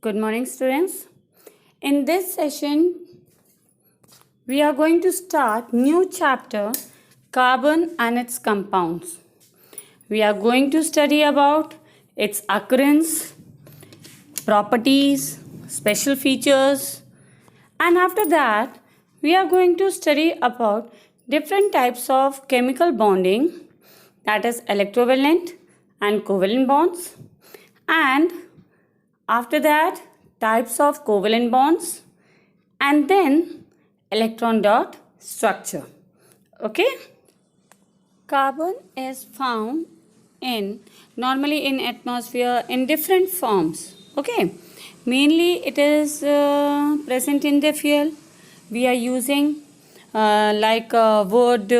Good morning, students. In this session, we are going to start new chapter, carbon and its compounds. We are going to study about its occurrence, properties, special features, and after that, we are going to study about different types of chemical bonding, that is electrovalent and covalent bonds, and after that, types of covalent bonds, and then electron dot structure. Okay? Carbon is found normally in atmosphere in different forms. Okay? Mainly it is present in the fuel. We are using wood,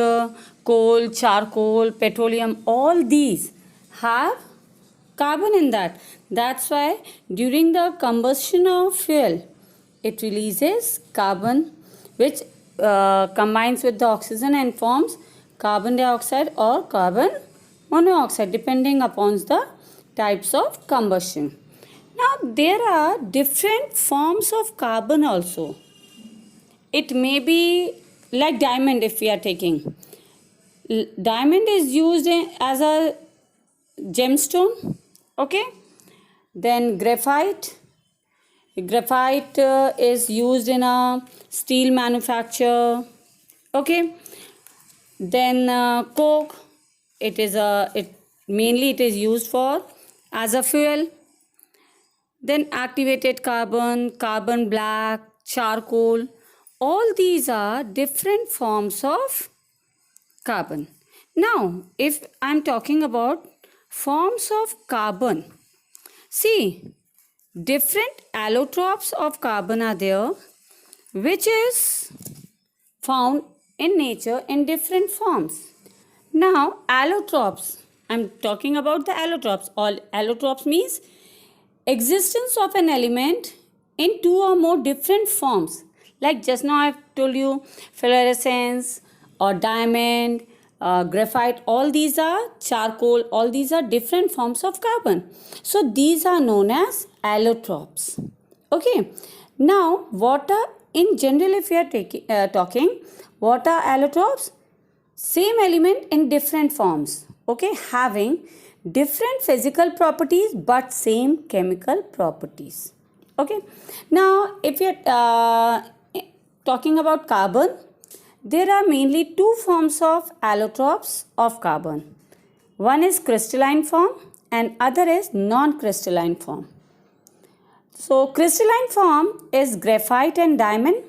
coal, charcoal, petroleum. All these have carbon in that. That's why during the combustion of fuel, it releases carbon, which combines with the oxygen and forms carbon dioxide or carbon monoxide, depending upon the types of combustion. Now, there are different forms of carbon also. It may be like diamond if we are taking. Diamond is used as a gemstone. Okay, then graphite is used in a steel manufacture. Okay, then coke, mainly it is used for as a fuel. Then activated carbon, carbon black, charcoal, all these are different forms of carbon. Now, if I'm talking about forms of carbon, see, different allotropes of carbon are there, which is found in nature in different forms. Now, allotropes, I'm talking about the allotropes. All allotropes means existence of an element in two or more different forms. Like just now I've told you fluorescence or diamond, graphite, all these are charcoal, all these are different forms of carbon. So these are known as allotropes. Okay. Now what are, in general if we are talking, what are allotropes? Same element in different forms. Okay. Having different physical properties but same chemical properties. Okay. Now if we are talking about carbon, there are mainly two forms of allotropes of carbon. One is crystalline form and other is non-crystalline form. So crystalline form is graphite and diamond.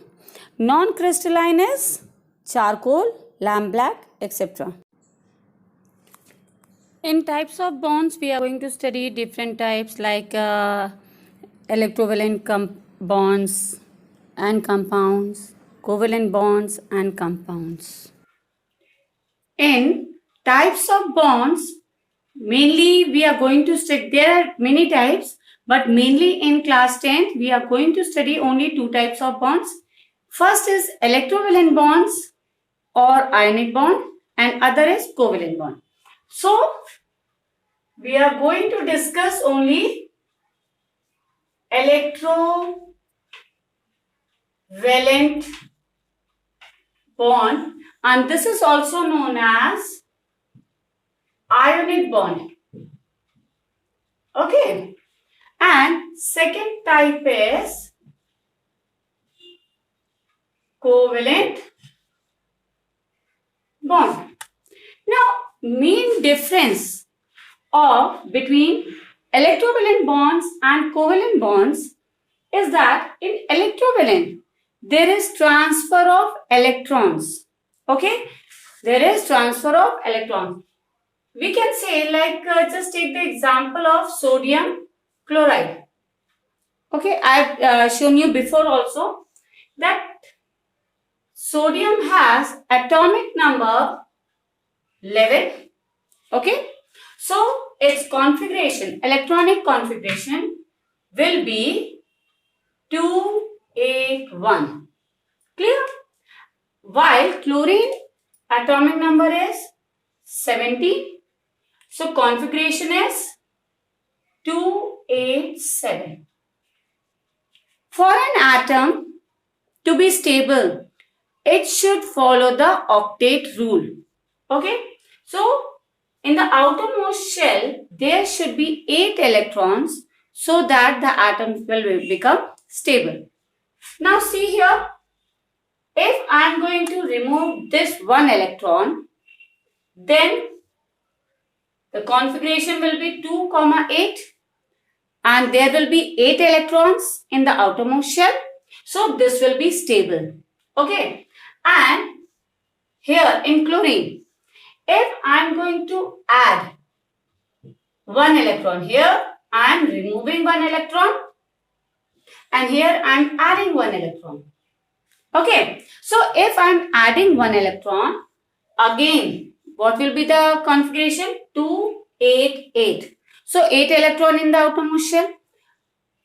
Non-crystalline is charcoal, lamp black, etc. In types of bonds, we are going to study different types like electrovalent bonds and compounds, covalent bonds and compounds. In types of bonds, mainly we are going to study, there are many types, but mainly in class 10th, we are going to study only two types of bonds. First is electrovalent bonds or ionic bond and other is covalent bond. So, we are going to discuss only electrovalent bond and this is also known as ionic bond. Okay. And second type is covalent bond. Now, main difference between electrovalent bonds and covalent bonds is that in electrovalent, there is transfer of electrons. Okay, there is transfer of electrons. We can say just take the example of sodium chloride. Okay, I have shown you before also that sodium has atomic number 11. Okay, so its configuration, electronic configuration will be 281. Clear? While chlorine atomic number is 70. So configuration is 287. For an atom to be stable, it should follow the octet rule. Okay, so in the outermost shell, there should be 8 electrons so that the atom will become stable. Now see here, if I am going to remove this 1 electron, then the configuration will be 2, 8 and there will be 8 electrons in the outermost shell. So this will be stable. Okay, and here in chlorine, if I am going to add 1 electron here, I am removing 1 electron and here I am adding 1 electron. Okay, so if I am adding 1 electron, again, what will be the configuration? 2, 8, 8. So 8 electron in the outermost shell.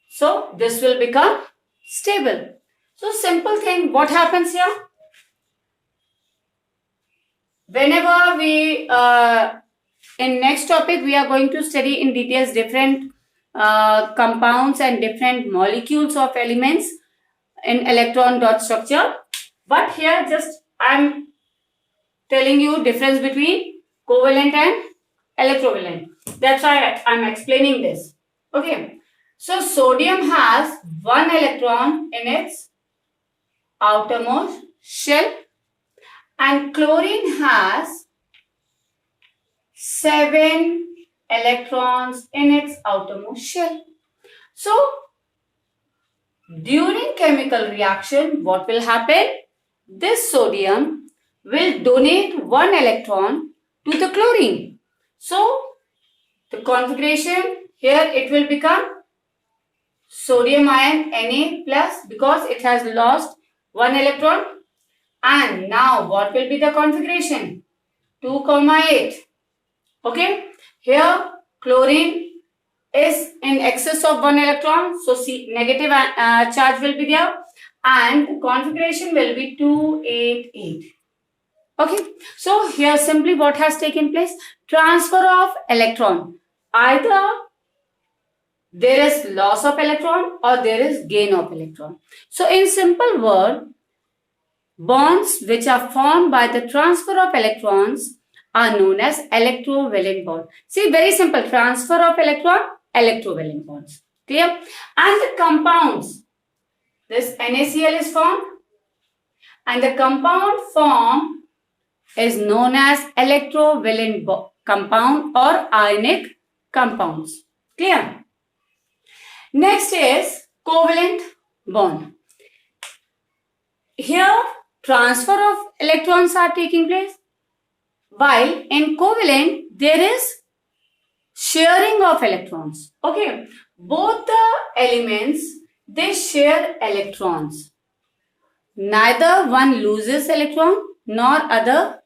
So this will become stable. So simple thing, what happens here? Whenever we, in next topic, we are going to study in details different compounds and different molecules of elements in electron dot structure. But here just I am telling you difference between covalent and electrovalent. That's why I am explaining this. Okay. So sodium has 1 electron in its outermost shell and chlorine has 7 electrons in its outermost shell. So during chemical reaction, what will happen? This sodium will donate 1 electron to the chlorine. So the configuration here it will become sodium ion Na plus because it has lost 1 electron. And now what will be the configuration? 2, 8. Okay. Here chlorine is in excess of 1 electron. So C negative charge will be there. And configuration will be 2, 8, 8. Okay. So here simply what has taken place? Transfer of electron. Either there is loss of electron or there is gain of electron. So in simple word, bonds which are formed by the transfer of electrons are known as electrovalent bond. See, very simple. Transfer of electron, electrovalent bonds. Clear? And the compounds. This NaCl is formed. And the compound form is known as electrovalent compound or ionic compounds. Clear? Next is covalent bond. Here, transfer of electrons are taking place, while in covalent, there is sharing of electrons. Okay, both the elements, they share electrons. Neither one loses electron nor other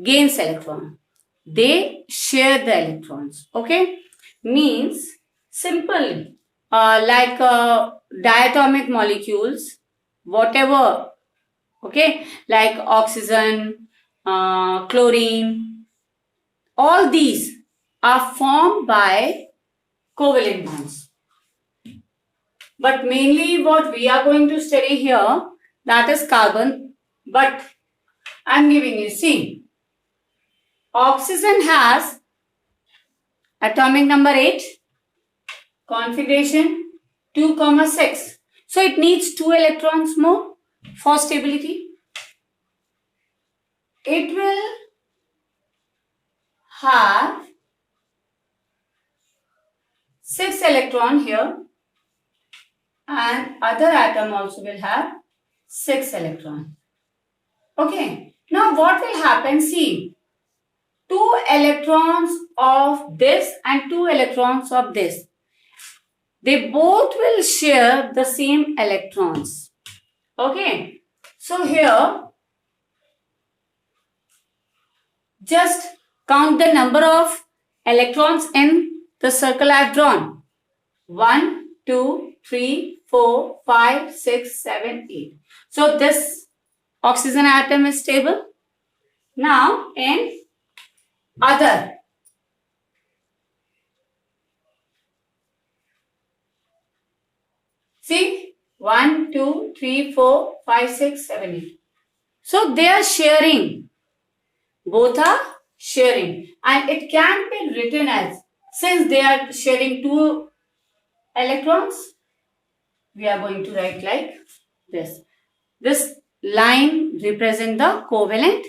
gains electron. They share the electrons. Okay, means simple. Like diatomic molecules, whatever, okay, like oxygen, chlorine, all these are formed by covalent bonds. But mainly what we are going to study here, that is carbon. But I am giving you, see, oxygen has atomic number 8, configuration 2, 6. So it needs 2 electrons more for stability. It will have 6 electron here and other atom also will have 6 electron. Okay. Now what will happen? See, 2 electrons of this and 2 electrons of this. They both will share the same electrons. Okay. So here, just count the number of electrons in the circle I have drawn. 1, 2, 3, 4, 5, 6, 7, 8. So this oxygen atom is stable. Now in other, see, 1, 2, 3, 4, 5, 6, 7, 8. So they are sharing. Both are sharing. And it can be written as, since they are sharing 2 electrons, we are going to write like this. This line represents the covalent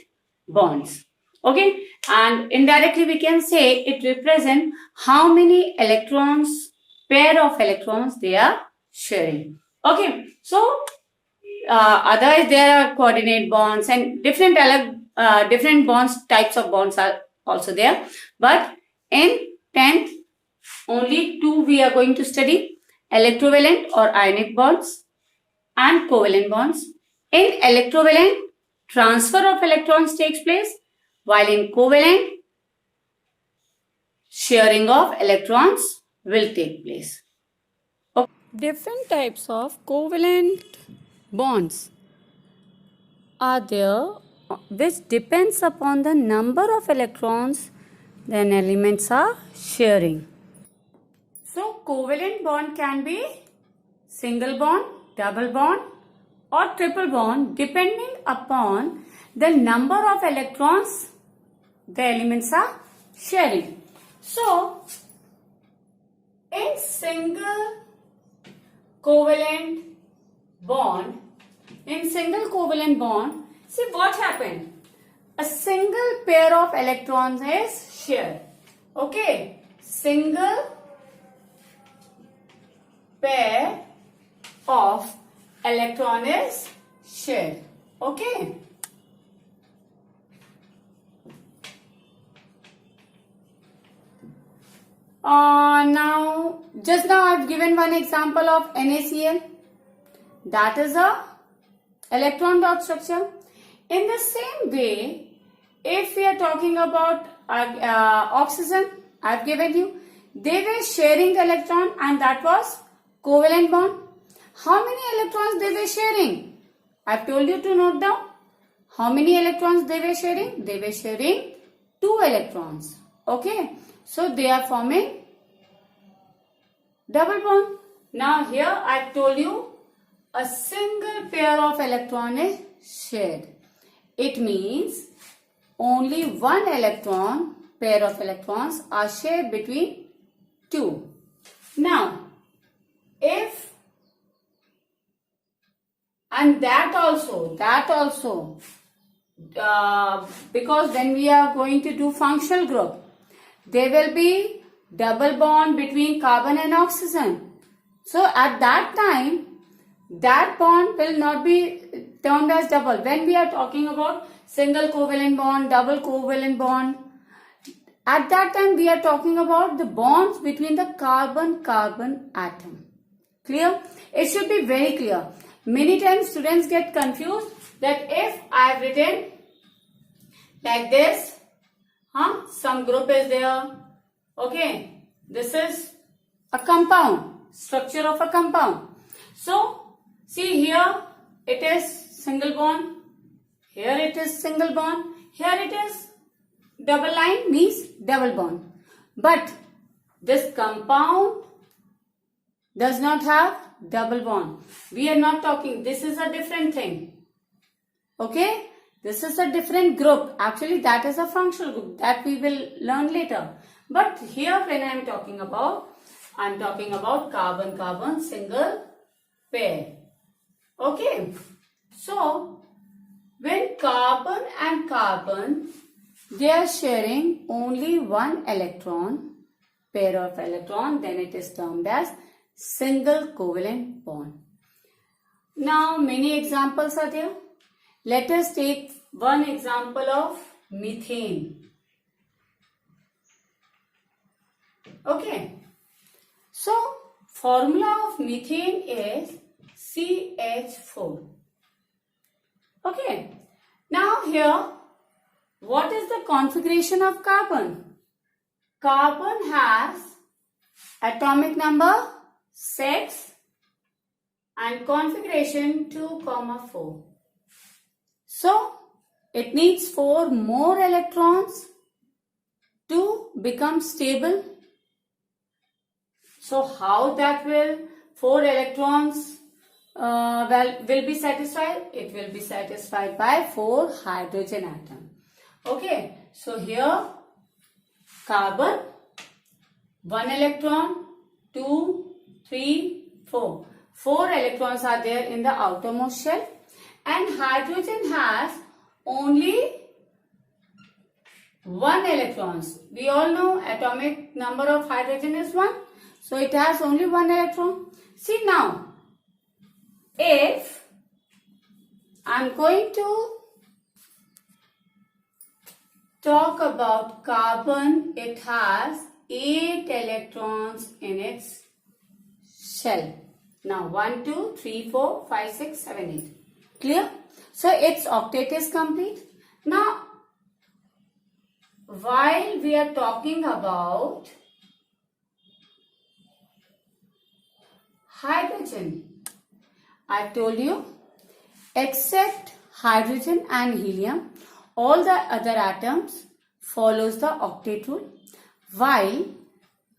bonds. Okay. And indirectly we can say it represents how many electrons, pair of electrons they are sharing. Okay. So otherwise there are coordinate bonds and different bonds, types of bonds are also there. But in 10th, only 2 we are going to study: electrovalent or ionic bonds and covalent bonds. In electrovalent, transfer of electrons takes place, while in covalent, sharing of electrons will take place. Okay. Different types of covalent bonds are there which depends upon the number of electrons then elements are sharing. So covalent bond can be single bond, double bond or triple bond depending upon the number of electrons the elements are sharing. So in single covalent bond, see what happened? A single pair of electrons is shared. Okay, single pair of electron is shared. Okay. Just now I've given one example of NaCl. That is a electron dot structure. In the same way, if we are talking about oxygen, I've given you, they were sharing the electron and that was covalent bond. How many electrons they were sharing? I've told you to note down. How many electrons they were sharing? They were sharing 2 electrons. Okay. So they are forming double bond. Now here I've told you a single pair of electron is shared. It means only one electron, pair of electrons are shared between 2. Now, if, and that also, because when we are going to do functional group, there will be double bond between carbon and oxygen. So at that time, that bond will not be termed as double. When we are talking about single covalent bond, double covalent bond, at that time we are talking about the bonds between the carbon-carbon atom. Clear? It should be very clear. Many times students get confused that if I have written like this, some group is there. Okay, this is a compound, structure of a compound. So, see here it is single bond, here it is single bond, here it is double line, means double bond. But this compound does not have double bond. We are not talking, this is a different thing. Okay, this is a different group. Actually, that is a functional group that we will learn later. But here when I am talking about carbon-carbon single pair. Okay, so when carbon and carbon, they are sharing only one electron, pair of electron, then it is termed as single covalent bond. Now many examples are there. Let us take one example of methane. Okay. So formula of methane is CH4. Okay. Now here, what is the configuration of carbon? Carbon has atomic number 6 and configuration 2, 4. So, it needs 4 more electrons to become stable. So, how that will 4 electrons will be satisfied? It will be satisfied by 4 hydrogen atom. Okay, so here carbon, 1 electron, 2, 3, 4. 4 electrons are there in the outermost shell, and hydrogen has only 1 electrons. We all know atomic number of hydrogen is 1. So it has only 1 electron. See now, if I am going to talk about carbon, it has 8 electrons in its shell. Now 1, 2, 3, 4, 5, 6, 7, 8. Clear? So its octet is complete. Now while we are talking about hydrogen, I told you, except hydrogen and helium, all the other atoms follows the octet rule, while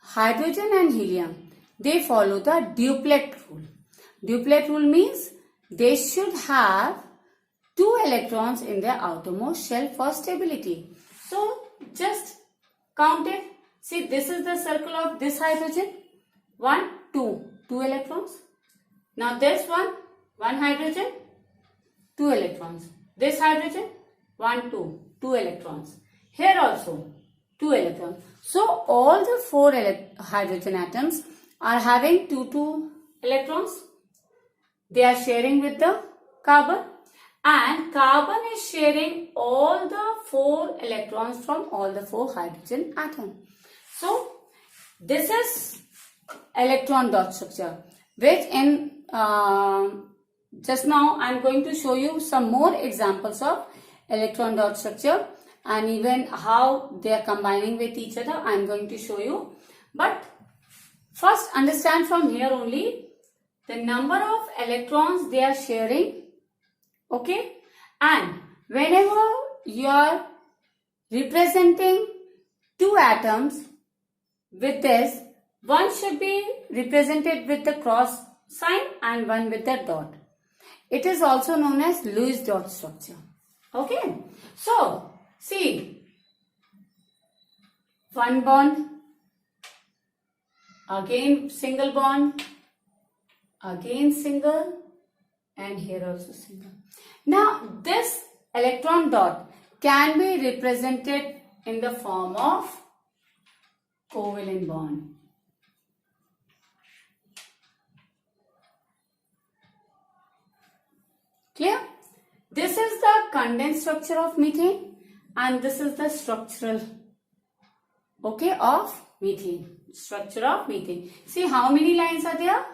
hydrogen and helium, they follow the duplet rule. Duplet rule means they should have 2 electrons in their outermost shell for stability. So just count it. See, this is the circle of this hydrogen. 1, 2, 2 electrons. Now this one hydrogen, 2 electrons. This hydrogen, 1, 2, 2 electrons. Here also 2 electrons. So all the 4 hydrogen atoms are having 2 electrons. They are sharing with the carbon, and carbon is sharing all the 4 electrons from all the 4 hydrogen atoms. So this is electron dot structure, which in just now I am going to show you some more examples of electron dot structure, and even how they are combining with each other I am going to show you. But first understand from here only the number of electrons they are sharing. Okay, and whenever you are representing 2 atoms with this, one should be represented with the cross sign and one with the dot. It is also known as Lewis dot structure. Okay, so see, 1 bond, again single bond, again single, and here also single. Now this electron dot can be represented in the form of covalent bond. Clear? This is the condensed structure of methane, and this is the structural, okay, of methane. Structure of methane. See how many lines are there?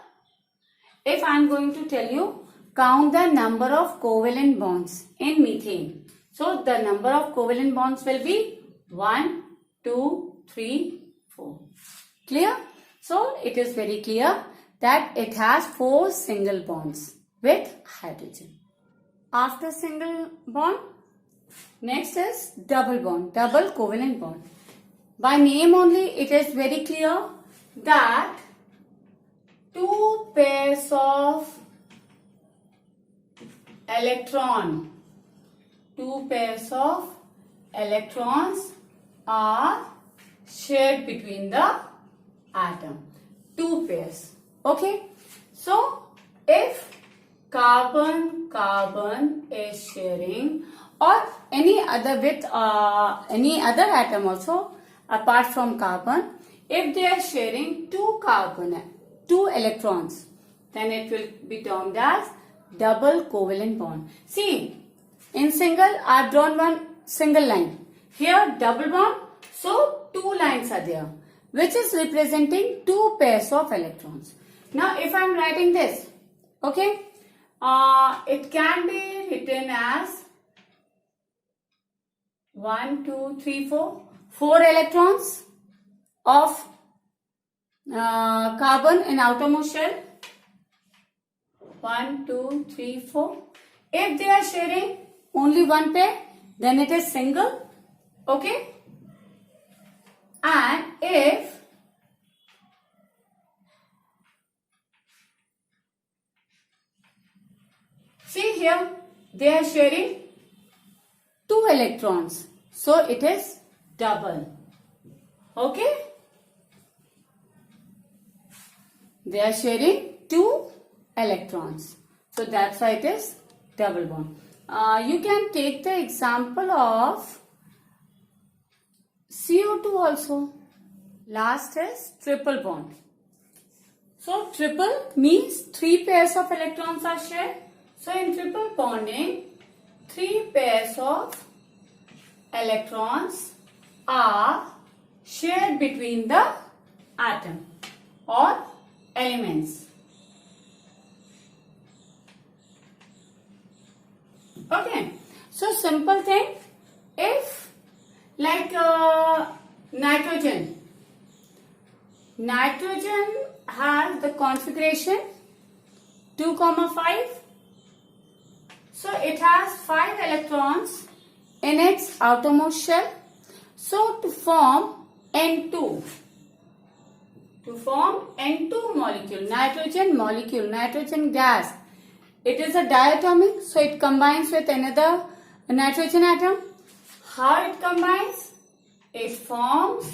If I am going to tell you, count the number of covalent bonds in methane. So the number of covalent bonds will be 1, 2, 3, 4. Clear? So it is very clear that it has 4 single bonds with hydrogen. After single bond, next is double bond, double covalent bond. By name only it is very clear that 2 pairs of electrons are shared between the atom. 2 pairs. Okay. So if carbon is sharing, or any other with any other atom also apart from carbon, if they are sharing 2 electrons, then it will be termed as double covalent bond. See, in single I have drawn one single line. Here double bond, so 2 lines are there, which is representing 2 pairs of electrons. Now if I am writing this, okay, it can be written as 1, 2, 3, 4. 4 electrons of carbon in outermost shell. 1, 2, 3, 4. If they are sharing only 1 pair, then it is single. Okay. And if here they are sharing 2 electrons. So it is double. Okay? They are sharing 2 electrons. So that's why it is double bond. You can take the example of CO2 also. Last is triple bond. So triple means 3 pairs of electrons are shared. So in triple bonding, 3 pairs of electrons are shared between the atom or elements. Okay, so simple thing, if like nitrogen has the configuration 2,5, so it has 5 electrons in its outermost shell. So to form N2 molecule, nitrogen gas, it is a diatomic, so it combines with another nitrogen atom. How it combines? It forms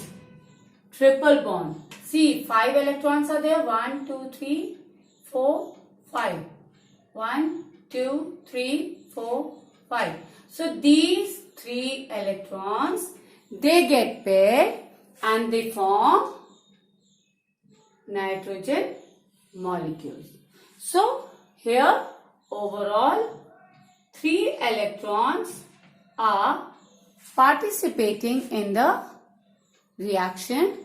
triple bond. See, 5 electrons are there. 1, 2, 3, 4, 5. 1, 2, 3, 4, 5. So these 3 electrons, they get paired and they form nitrogen molecules. So here overall 3 electrons are participating in the reaction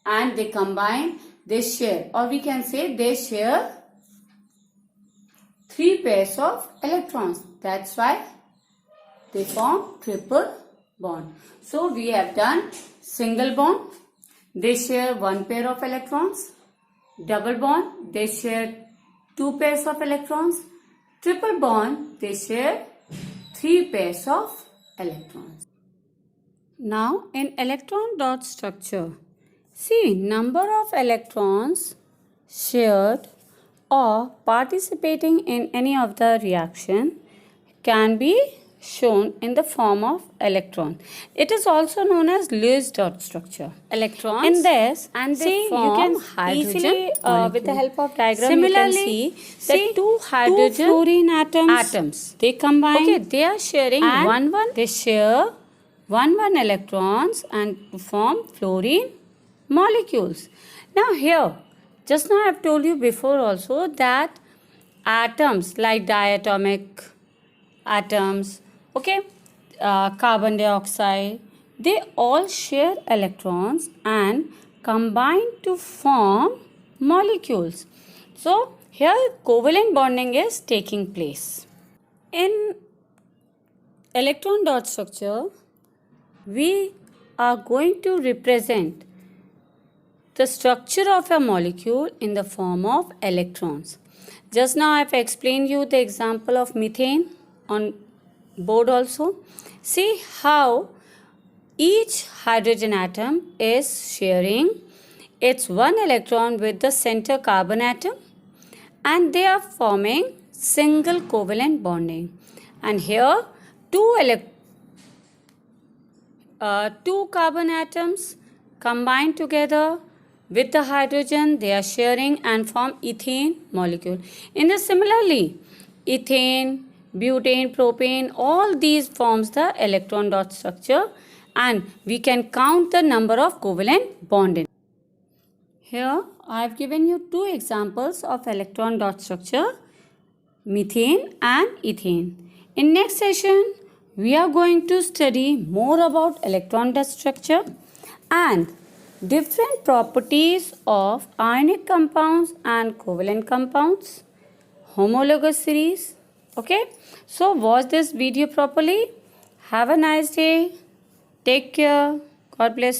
and they combine, they share, or we can say they share 3 pairs of electrons. That's why they form triple bond. So we have done single bond, they share 1 pair of electrons. Double bond, they share 2 pairs of electrons. Triple bond, they share 3 pairs of electrons. Now in electron dot structure, see, number of electrons shared or participating in any of the reaction can be shown in the form of electron. It is also known as Lewis dot structure. Electrons in this, and see, you can easily with the help of diagram. Similarly, you can see that two hydrogen fluorine atoms they combine. Okay, they are sharing one. They share one electrons and form fluorine molecules. Now here, just now I have told you before also that atoms like diatomic atoms, okay, carbon dioxide, they all share electrons and combine to form molecules. So here covalent bonding is taking place. In electron dot structure, we are going to represent the structure of a molecule in the form of electrons. Just now I have explained you the example of methane on board also. See how each hydrogen atom is sharing its 1 electron with the center carbon atom and they are forming single covalent bonding. And here two carbon atoms combine together with the hydrogen, they are sharing and form ethane molecule. In the similarly, ethane, butane, propane, all these forms the electron dot structure and we can count the number of covalent bonding. Here I have given you 2 examples of electron dot structure, methane and ethane. In next session, we are going to study more about electron dot structure and different properties of ionic compounds and covalent compounds, homologous series. Okay, so watch this video properly. Have a nice day. Take care. God bless you.